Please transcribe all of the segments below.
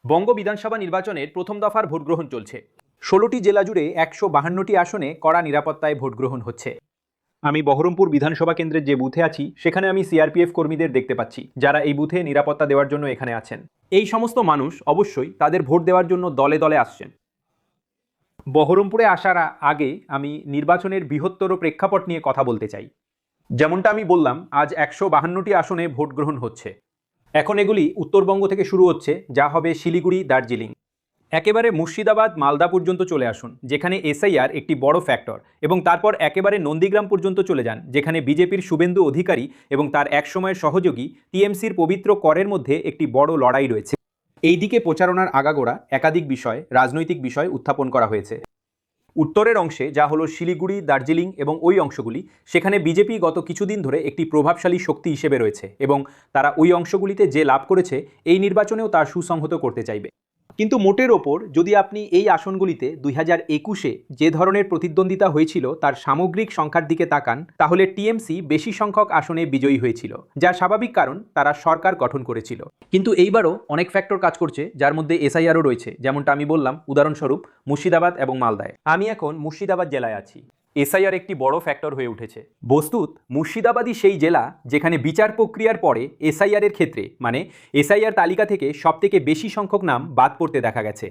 বঙ্গ বিধানসভা নির্বাচনের প্রথম দফার ভোট গ্রহণ চলছে। ১৬টি জেলা জুড়ে ১৫২টি আসনে কড়া নিরাপত্তায় ভোট গ্রহণ হচ্ছে। আমি বহরমপুর বিধানসভা কেন্দ্রের যে বুথে আছি সেখানে আমি সিআরপিএফ কর্মীদের দেখতে পাচ্ছি, যারা এই বুথে নিরাপত্তা দেওয়ার জন্য এখানে আছেন। এই সমস্ত মানুষ অবশ্যই তাদের ভোট দেওয়ার জন্য দলে দলে আসছেন। বহরমপুরে আসার আগে আমি নির্বাচনের বৃহত্তর প্রেক্ষাপট নিয়ে কথা বলতে চাই। যেমনটা আমি বললাম, আজ ১৫২টি আসনে ভোট গ্রহণ হচ্ছে। এখন এগুলি উত্তরবঙ্গ থেকে শুরু হচ্ছে, যা হবে শিলিগুড়ি, দার্জিলিং। একেবারে মুর্শিদাবাদ, মালদা পর্যন্ত চলে আসুন, যেখানে এসআইআর একটি বড় ফ্যাক্টর, এবং তারপর একেবারে নন্দীগ্রাম পর্যন্ত চলে যান, যেখানে বিজেপির শুভেন্দু অধিকারী এবং তার একসময়ের সহযোগী টিএমসির পবিত্র করের মধ্যে একটি বড় লড়াই রয়েছে। এই দিকে প্রচারণার আগাগোড়া একাধিক বিষয়, রাজনৈতিক বিষয় উত্থাপন করা হয়েছে। উত্তরের অংশে, যা হলো শিলিগুড়ি, দার্জিলিং এবং ওই অংশগুলি, সেখানে বিজেপি গত কিছুদিন ধরে একটি প্রভাবশালী শক্তি হিসেবে রয়েছে, এবং তারা ওই অংশগুলিতে যে লাভ করেছে এই নির্বাচনেও তা সুসংহত করতে চাইবে। কিন্তু মোটের ওপর যদি আপনি এই আসনগুলিতে ২০২১-এ যে ধরনের প্রতিদ্বন্দ্বিতা হয়েছিল তার সামগ্রিক সংখ্যার দিকে তাকান, তাহলে টিএমসি বেশি সংখ্যক আসনে বিজয়ী হয়েছিল, যা স্বাভাবিক, কারণ তারা সরকার গঠন করেছিল। কিন্তু এইবারও অনেক ফ্যাক্টর কাজ করছে, যার মধ্যে এসআইআরও রয়েছে, যেমনটা আমি বললাম, উদাহরণস্বরূপ মুর্শিদাবাদ এবং মালদায়। আমি এখন মুর্শিদাবাদ জেলায় আছি। এসআইআর একটি বড় ফ্যাক্টর হয়ে উঠেছে। বস্তুত মুর্শিদাবাদই সেই জেলা যেখানে বিচার প্রক্রিয়ার পরে এসআইআর এর ক্ষেত্রে, মানে এসআইআর তালিকা থেকে সবথেকে বেশি সংখ্যক নাম বাদ পড়তে দেখা গেছে।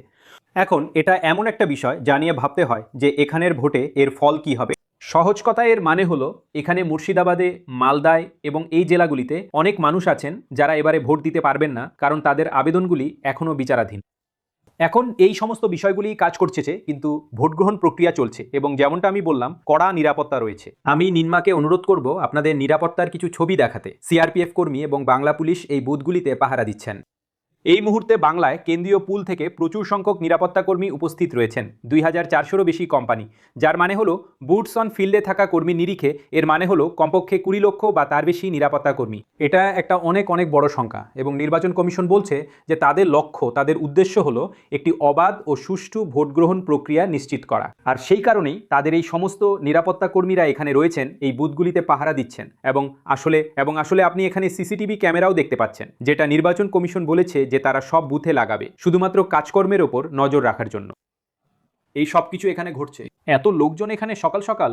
এখন এটা এমন একটা বিষয় যা নিয়ে ভাবতে হয় যে এখানের ভোটে এর ফল কি হবে। সহজ কথায় এর মানে হলো, এখানে মুর্শিদাবাদে, মালদায় এবং এই জেলাগুলিতে অনেক মানুষ আছেন যারা এবারে ভোট দিতে পারবেন না, কারণ তাদের আবেদনগুলি এখনও বিচারাধীন। এখন এই সমস্ত বিষয়গুলি কাজ করছে, কিন্তু ভোট গ্রহণ প্রক্রিয়া চলছে, এবং যেমনটা আমি বললাম, কড়া নিরাপত্তা রয়েছে। আমি নিনমাকে অনুরোধ করব আপনাদের নিরাপত্তার কিছু ছবি দেখাতে। সিআরপিএফ কর্মী এবং বাংলা পুলিশ এই বুথগুলিতে পাহারা দিচ্ছেন। এই মুহূর্তে বাংলায় কেন্দ্রীয় পুল থেকে প্রচুর সংখ্যক নিরাপত্তা কর্মী উপস্থিত রয়েছেন, ২৪০০রও বেশি কোম্পানি, যার মানে হলো বুটস অন ফিল্ডে থাকা কর্মী নিরিখে এর মানে হলো কমপক্ষে ২০ লক্ষ বা তার বেশি নিরাপত্তা কর্মী। এটা একটা অনেক অনেক বড় সংখ্যা, এবং নির্বাচন কমিশন বলছে যে তাদের লক্ষ্য, তাদের উদ্দেশ্য হলো একটি অবাধ ও সুষ্ঠু ভোট গ্রহণ প্রক্রিয়া নিশ্চিত করা। আর সেই কারণেই তাদের এই সমস্ত নিরাপত্তা কর্মীরা এখানে রয়েছেন, এই বুথগুলিতে পাহারা দিচ্ছেন, এবং আসলে আপনি এখানে সিসিটিভি ক্যামেরাও দেখতে পাচ্ছেন, যেটা নির্বাচন কমিশন বলেছে যে তারা সব বুথে লাগাবে, শুধুমাত্র কাজকর্মের ওপর নজর রাখার জন্য। এই সব কিছু এখানে ঘটছে। এত লোকজন এখানে সকাল সকাল।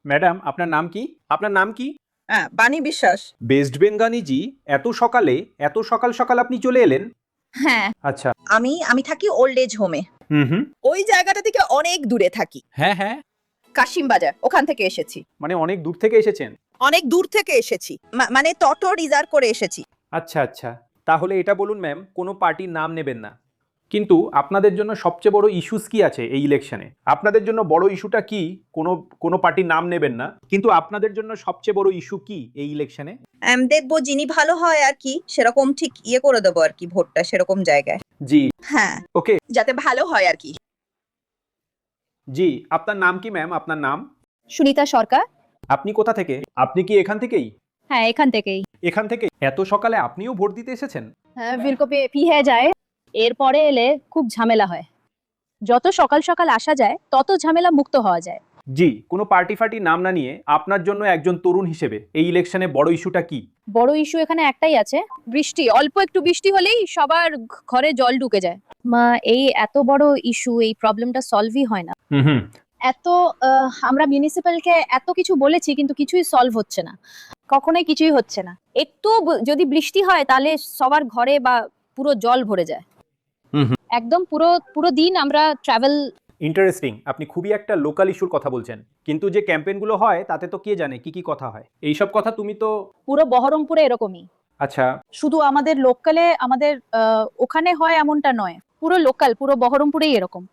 ম্যাডাম, আপনার নাম কি? আপনার নাম কি? হ্যাঁ, বাণী বিশ্বাস। বেস্ট বেঙ্গালি জি, এত সকালে, এত সকাল সকাল আপনি চলে এলেন? হ্যাঁ, আচ্ছা। আমি থাকি ওল্ড এজ হোমে। হুম। ওই জায়গাটা থেকে অনেক দূরে থাকি। হ্যাঁ হ্যাঁ। কাশিম বাজার, ওখান থেকে এসেছি। মানে অনেক দূর থেকে এসেছেন? অনেক দূর থেকে এসেছি, মানে টোটো রিজার্ভ করে এসেছি। আচ্ছা আচ্ছা। তাহলে এটা বলুন ম্যাম, কোনো পার্টির নাম নেবেন না, কিন্তু আপনাদের জন্য সবচেয়ে বড় ইস্যুস কি আছে এই ইলেকশনে? আপনাদের জন্য বড় ইস্যুটা কি? কোনো পার্টির নাম নেবেন না, কিন্তু আপনাদের জন্য সবচেয়ে বড় ইস্যু কি এই ইলেকশনে? দেখবো যিনি ভালো হয় আর কি, সেরকম ঠিক ইয়ে করে দেবো আর কি, ভোটটা সেরকম জায়গায়। জি। হ্যাঁ, ওকে। যাতে ভালো হয় আর কি। জি, আপনার নাম কি ম্যাম? আপনার নাম? সুনিতা সরকার। আপনি কোথা থেকে? আপনি কি এখান থেকেই? হ্যাঁ, এখান থেকেই। এখান থেকে? এত সকালে আপনিও ভোট দিতে এসেছেন? হ্যাঁ, বিলকো পি হয়ে যায়। এরপরে এলে খুব ঝামেলা হয়। যত সকাল সকাল আসা যায় তত ঝামেলা মুক্ত হওয়া যায়। জি, কোনো পার্টি ফার্টির নাম না নিয়ে আপনার জন্য একজন তরুণ হিসেবে এই ইলেকশনে বড় ইস্যুটা কি? বড় ইস্যু এখানে একটাই আছে, বৃষ্টি। অল্প একটু বৃষ্টি হলেই সবার ঘরে জল ঢুকে যায়। এই এত বড় ইস্যু, এই প্রবলেমটা সলভই হয় না। হুম। এত আমরা মিউনিসিপ্যালকে এত কিছু বলেছি, কিন্তু কিছুই সলভ হচ্ছে না, কখনোই কিছুই হচ্ছে না। একটু যদি বৃষ্টি হয় তাহলে সবার ঘরে বা পুরো জল ভরে যায়। একদম পুরো দিন আমরা ট্রাভেল। ইন্টারেস্টিং, আপনি খুবই একটা লোকাল ইস্যুর কথা বলছেন, কিন্তু যে ক্যাম্পেইনগুলো হয় তাতে তো কে জানে কি কি কথা হয়। এইসব কথা তুমি তো। পুরো বহরমপুরে এরকমই। আচ্ছা। শুধু আমাদের লোকালে, আমাদের ওখানে হয় এমনটা নয়, পুরো লোকাল, পুরো বহরমপুরেই এরকম।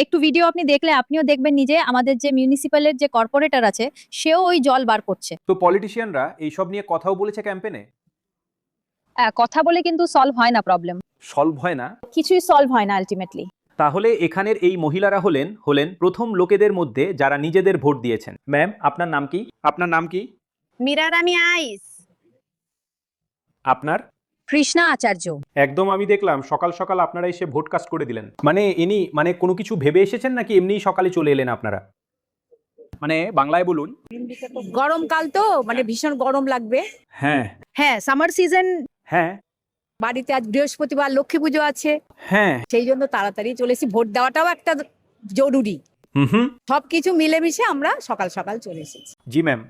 একটু ভিডিও আপনি দেখলে আপনিও দেখবেন নিজে, আমাদের যে মিউনিসিপ্যালের যে কর্পোরেটর আছে সেও ওই জল বার করছে। তো পলিটিশিয়ানরা এইসব নিয়ে কথাও বলেছে ক্যাম্পেনে? কথা বলে কিন্তু সলভ হয় না প্রবলেম, সলভ হয় না? কিছুই সলভ হয় না আলটিমেটলি। তাহলে এখানের এই মহিলারা হলেন প্রথম লোকেদের মধ্যে যারা নিজেদের ভোট দিয়েছেন। ম্যাম, আপনার নাম কি? আপনার নাম কি? মীরা রানী আইস। আপনার? কৃষ্ণা আচার্য। একদম, আমি দেখলাম সকাল সকাল আপনারা এসে ভোট কাস্ট করে দিলেন। মানে কোনো কিছু ভেবে এসেছেন নাকি এমনিই সকালে চলে এলেন আপনারা? মানে বাংলায় বলুন। গরমকাল তো, মানে ভীষণ গরম লাগবে। হ্যাঁ হ্যাঁ, সামার সিজন। হ্যাঁ। বাড়িতে আজ বৃহস্পতিবার লক্ষ্মী পুজো আছে, হ্যাঁ। সেই জন্য তাড়াতাড়ি চলে এসেছি। ভোট দেওয়াটাও একটা জরুরি। হুম। সবকিছু মিলেমিশে আমরা সকাল সকাল চলে এসেছি। জি ম্যাম,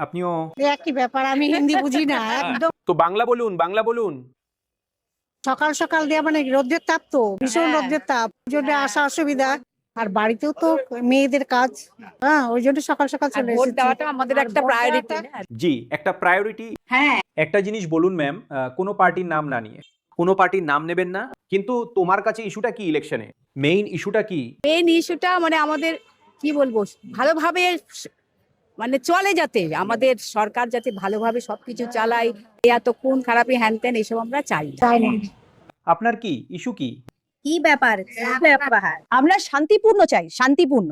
আপনিও একই ব্যাপার, আমি হিন্দি বুঝি না একদম। তো বাংলা বলুন। সকাল সকাল দিয়ে মানে রোদের তাপ, তো ভীষণ হ্যাঁ। রোদের তাপ, ওই জন্য আসা অসুবিধা। আর বাড়িতেও তো মেয়েদের কাজ, হ্যাঁ, ওই জন্য সকাল সকাল আর চলে ভোট এসেছি। দেওয়াটা আমাদের আর একটা ভোট প্রায়োরিটি। দেওয়াটা- জি, একটা প্রায়োরিটি। হ্যাঁ, একটা জিনিস বলুন ম্যাম, কোনো পার্টির নাম না নিয়ে, কোনো পার্টির নাম নেবেন না, কিন্তু তোমার কাছে ইস্যুটা কি ইলেকশনে? মেইন ইস্যুটা কি? মেন ইস্যুটা মানে আমাদের কি বলবো, ভালোভাবে মানে চলে, যাতে আমাদের সরকার যাতে ভালোভাবে সবকিছু চালায়। এত খুন খারাপি হ্যান ত্যান এসব আমরা চাই না। আপনার কি ইস্যু কি? কি ব্যাপার আমরা শান্তিপূর্ণ চাই, শান্তিপূর্ণ,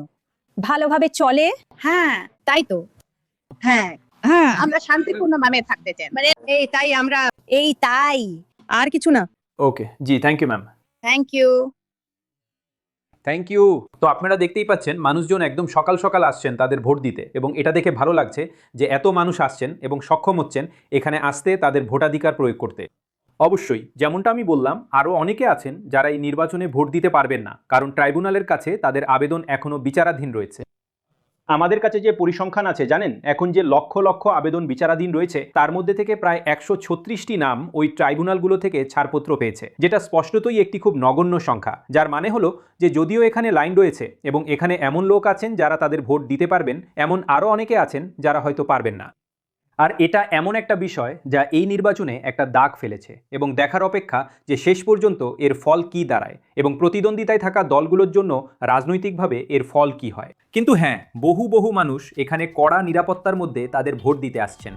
ভালোভাবে চলে। হ্যাঁ তাই তো, হ্যাঁ হ্যাঁ, আমরা শান্তিপূর্ণ ভাবে থাকতে চাই, মানে এই তাই আমরা, এই তাই, আর কিছু না। ওকে, জি, thank you ma'am. Thank you. Thank you. তো আপনারা দেখতেই পাচ্ছেন মানুষজন একদম সকাল সকাল আসছেন তাদের ভোট দিতে, এবং এটা দেখে ভালো লাগছে যে এত মানুষ আসছেন এবং সক্ষম হচ্ছেন এখানে আসতে তাদের ভোটাধিকার প্রয়োগ করতে। অবশ্যই যেমনটা আমি বললাম, আরও অনেকে আছেন যারা এই নির্বাচনে ভোট দিতে পারবেন না, কারণ ট্রাইব্যুনালের কাছে তাদের আবেদন এখনও বিচারাধীন রয়েছে। আমাদের কাছে যে পরিসংখ্যান আছে জানেন, এখন যে লক্ষ লক্ষ আবেদন বিচারাধীন রয়েছে তার মধ্যে থেকে প্রায় 136টি নাম ওই ট্রাইব্যুনালগুলো থেকে ছাড়পত্র পেয়েছে, যেটা স্পষ্টতই একটি খুব নগণ্য সংখ্যা। যার মানে হলো যে যদিও এখানে লাইন রয়েছে এবং এখানে এমন লোক আছেন যারা তাদের ভোট দিতে পারবেন, এমন আরও অনেকে আছেন যারা হয়তো পারবেন না। আর এটা এমন একটা বিষয় যা এই নির্বাচনে একটা দাগ ফেলেছে, এবং দেখার অপেক্ষা যে শেষ পর্যন্ত এর ফল কি দাঁড়ায় এবং প্রতিদ্বন্দ্বিতায় থাকা দলগুলোর জন্য রাজনৈতিকভাবে এর ফল কি হয়। কিন্তু হ্যাঁ, বহু মানুষ এখানে কড়া নিরাপত্তার মধ্যে তাদের ভোট দিতে আসছেন।